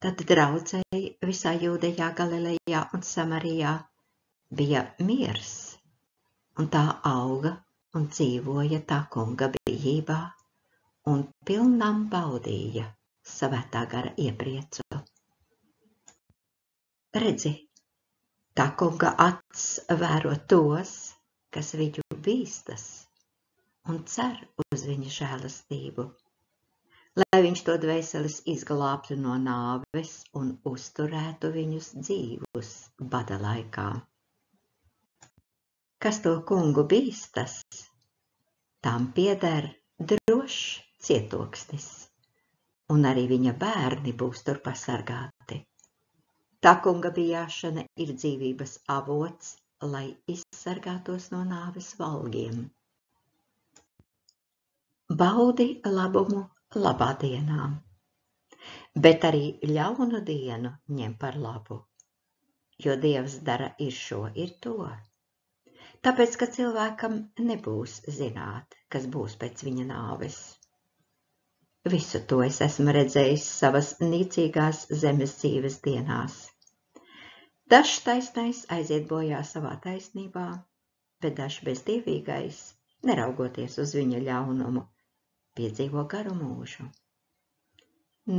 Tad draudzei visā Jūdejā, Galilejā un Samarijā bija miers, un tā auga un dzīvoja tā kunga bijībā, un pilnām baudīja Svētā gara iepriecu. Redzi, tā kunga acs vēro tos, kas viņu bīstas, un cer uz viņa žēlastību, lai viņš to dvēseles izglābtu no nāves un uzturētu viņus dzīvus bada laikā. Kas to kungu bīstas, tam pieder drošs cietoksnis, un arī viņa bērni būs tur pasargāti. Tā kunga bijāšana ir dzīvības avots, lai izsargātos no nāves valgiem. Baudi labumu labā dienā, bet arī ļaunu dienu ņem par labu, jo Dievs dara ir šo, ir to. Tāpēc, ka cilvēkam nebūs zināt, kas būs pēc viņa nāves. Visu to es esmu redzējis savas nīcīgās zemes dzīves dienās. Dažs taisnais aiziet bojā savā taisnībā, bet dažs bezdievīgais, neraugoties uz viņa ļaunumu, piedzīvo garu mūžu.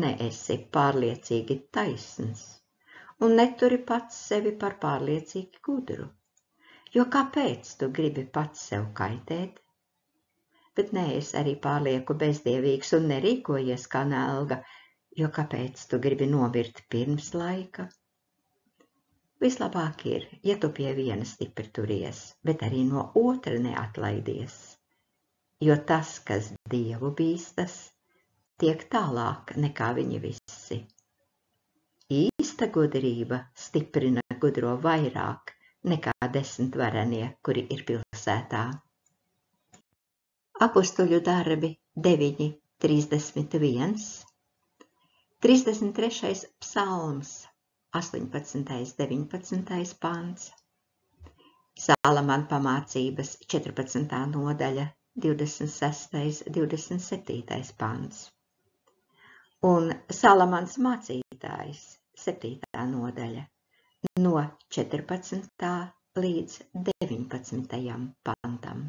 Neesi pārliecīgi taisns un neturi pats sevi par pārliecīgi gudru, jo kāpēc tu gribi pats sev kaitēt? Bet neesi arī pārlieku bezdievīgs un nerīkojies kā nelga, jo kāpēc tu gribi nomirt pirms laika? Vislabāk ir, ja tu pie viena stipri turies, bet arī no otra neatlaidies, jo tas, kas Dievu bīstas, tiek tālāk nekā viņi visi. Īsta gudrība stiprina gudro vairāk nekā 10 varenie, kuri ir pilsētā. Apustuļu darbi 9:31, 33. psalms, 18. 19. pants, Salamana pamācības 14. nodaļa, 26. 27. pants, un Salamans mācītājs 7. nodaļa, no 14. līdz 19. pantam.